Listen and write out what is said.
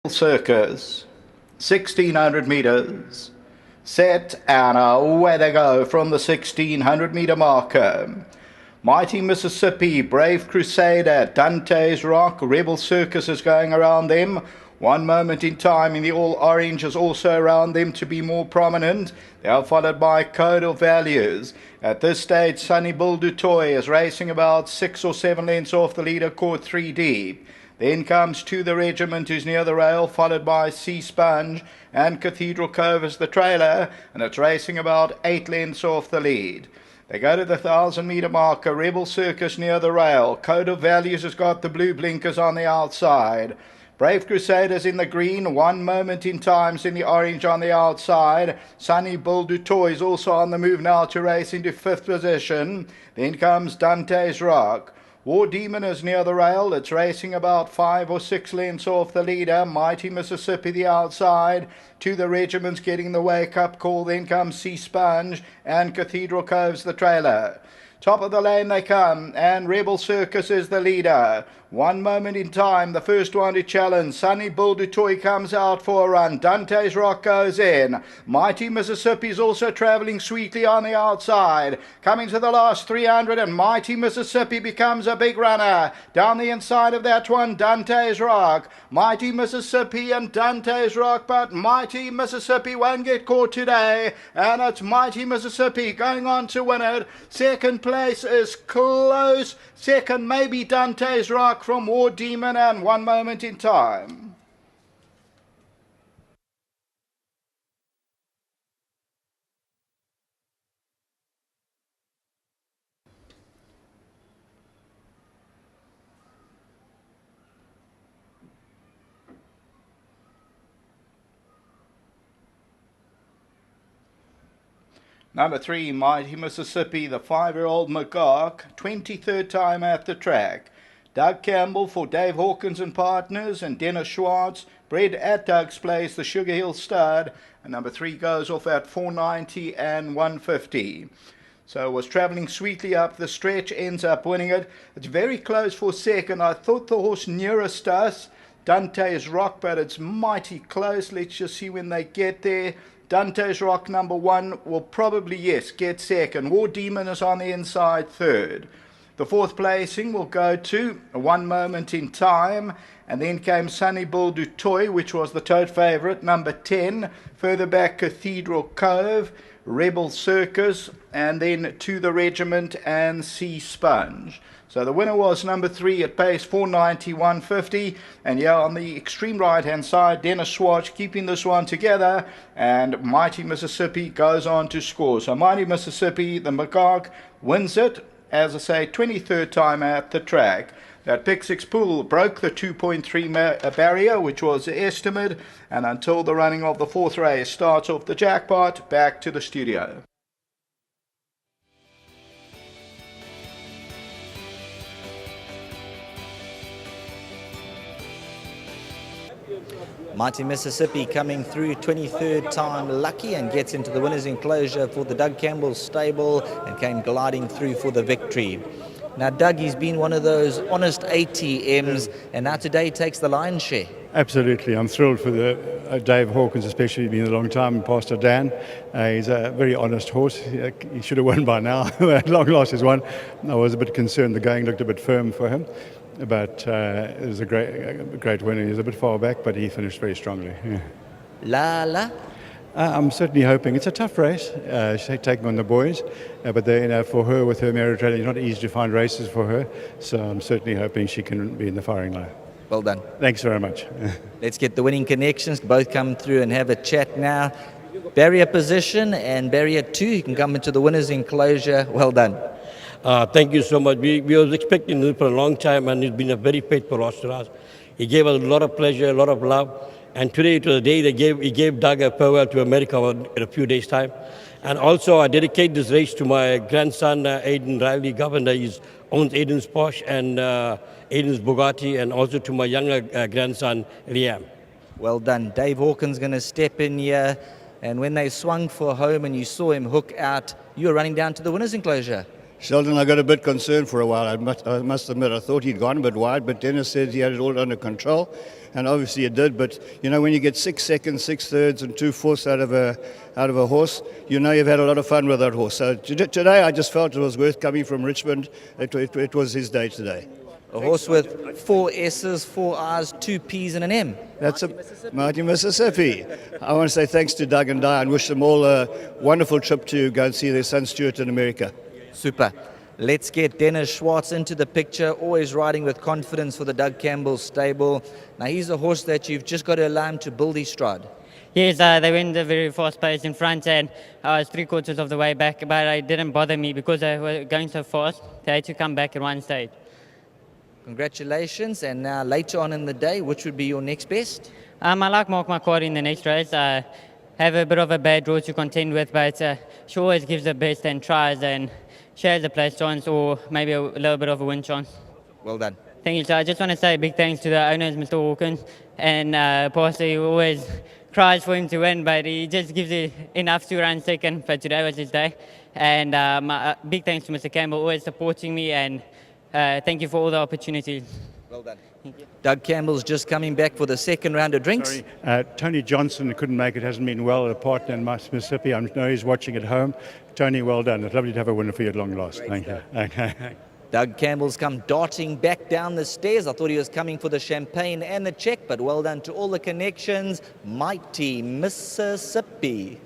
Circus, 1600 meters, set and away they go from the 1600-meter marker. Mighty Mississippi, Brave Crusader, Dante's Rock, Rebel Circus is going around them. One moment in time in the all orange is also around them to be more prominent. They are followed by Code of Values. At this stage, Sunny Bull Du Toit is racing about 6 or 7 lengths off the leader, caught 3 deep. Then comes To the Regiment, who's near the rail, followed by Sea Sponge, and Cathedral Cove is the trailer, and it's racing about 8 lengths off the lead. They go to the 1000-meter marker, Rebel Circus near the rail. Code of Values has got the blue blinkers on the outside. Brave Crusaders in the green, One Moment in Time's in the orange on the outside. Sunny Bull Du Toit is also on the move now to race into 5th position. Then comes Dante's Rock. War Demon is near the rail. It's racing about 5 or 6 lengths off the leader. Mighty Mississippi the outside. To the Regiment's getting the wake-up call. Then comes Sea Sponge and Cathedral Cove's the trailer. Top of the lane they come, and Rebel Circus is the leader. One Moment in Time, the first one to challenge. Sunny Bull Du Toit comes out for a run. Dante's Rock goes in. Mighty Mississippi is also travelling sweetly on the outside. Coming to the last 300, and Mighty Mississippi becomes a big runner. Down the inside of that one, Dante's Rock. Mighty Mississippi and Dante's Rock, but Mighty Mississippi won't get caught today. And it's Mighty Mississippi going on to win it. Second place is close. Second, maybe Dante's Rock from War Demon and One Moment in Time. Number 3, Mighty Mississippi, the 5-year-old McGark, 23rd time at the track. Doug Campbell for Dave Hawkins and Partners, and Dennis Schwartz, bred at Doug's Place, the Sugar Hill Stud. And number 3 goes off at 490 and 150. So was travelling sweetly up the stretch, ends up winning it. It's very close for second. I thought the horse nearest us, Dante's Rock, but it's mighty close. Let's just see when they get there. Dante's Rock, number 1, will probably, yes, get second. War Demon is on the inside, third. The 4th placing will go to One Moment in Time. And then came Sunny Bull Du Toit, which was the tote favourite, number 10. Further back, Cathedral Cove, Rebel Circus, and then To the Regiment and Sea Sponge. So the winner was number 3 at pace 490, 150. And yeah, on the extreme right-hand side, Dennis Schwartz keeping this one together. And Mighty Mississippi goes on to score. So Mighty Mississippi, the McGark, wins it, as I say, 23rd time at the track. That pick 6 pool broke the 2.3 barrier, which was the estimate. And until the running of the 4th race starts off the jackpot, back to the studio. Mighty Mississippi coming through 23rd time lucky and gets into the winner's enclosure for the Doug Campbell stable and came gliding through for the victory. Now Doug, he's been one of those honest ATMs and now today takes the lion's share. Absolutely, I'm thrilled for the Dave Hawkins, especially been a long time, and Pastor Dan. He's a very honest horse. He should have won by now. At long last he's won. I was a bit concerned. The going looked a bit firm for him. But it was a great winner. He was a bit far back, but he finished very strongly. Yeah. La. I'm certainly hoping. It's a tough race, she's taking on the boys, but for her, with her merit training, it's not easy to find races for her. So I'm certainly hoping she can be in the firing line. Well done. Thanks very much. Let's get the winning connections. Both come through and have a chat now. Barrier position and barrier 2. You can come into the winner's enclosure. Well done. Thank you so much. We was expecting this for a long time, and it's been a very faithful horse to us. He gave us a lot of pleasure, a lot of love, and today it was the day he gave Doug a farewell to America in a few days' time. And also I dedicate this race to my grandson, Aidan Riley Governor. He owns Aidan's Porsche and Aidan's Bugatti, and also to my younger grandson, Liam. Well done. Dave Hawkins going to step in here, and when they swung for home and you saw him hook out, you were running down to the winner's enclosure. Sheldon, I got a bit concerned for a while. I must admit, I thought he'd gone a bit wide, but Dennis said he had it all under control, and obviously it did. But you know, when you get 6 seconds, 6/3, and 2/4 out of a horse, you know you've had a lot of fun with that horse. So today, I just felt it was worth coming from Richmond. It was his day today. A horse with 4 S's, 4 R's, 2 P's, and an M. That's Mighty Mississippi. I want to say thanks to Doug and Di and wish them all a wonderful trip to go and see their son Stuart in America. Super. Let's get Dennis Schwartz into the picture, always riding with confidence for the Doug Campbell stable. Now, he's a horse that you've just got to allow him to build his stride. Yes, they went a very fast pace in front, and I was 3/4 of the way back, but it didn't bother me because they were going so fast. They had to come back at one stage. Congratulations. And now, later on in the day, which would be your next best? I like Mark McCord in the next race. I have a bit of a bad draw to contend with, but she always gives her best and tries, and she has a place chance or maybe a little bit of a win chance. Well done. Thank you. So I just want to say a big thanks to the owners, Mr. Hawkins, and Pastor, who always cries for him to win, but he just gives it enough to run second. But today was his day. And big thanks to Mr. Campbell, always supporting me, and thank you for all the opportunities. Well done. Thank you. Doug Campbell's just coming back for the second round of drinks. Sorry, Tony Johnson couldn't make it, hasn't been well, a partner in Mississippi. I know he's watching at home. Tony, well done. It's lovely to have a winner for you at long last. Thank you. Okay. Doug Campbell's come darting back down the stairs. I thought he was coming for the champagne and the check, but well done to all the connections. Mighty Mississippi.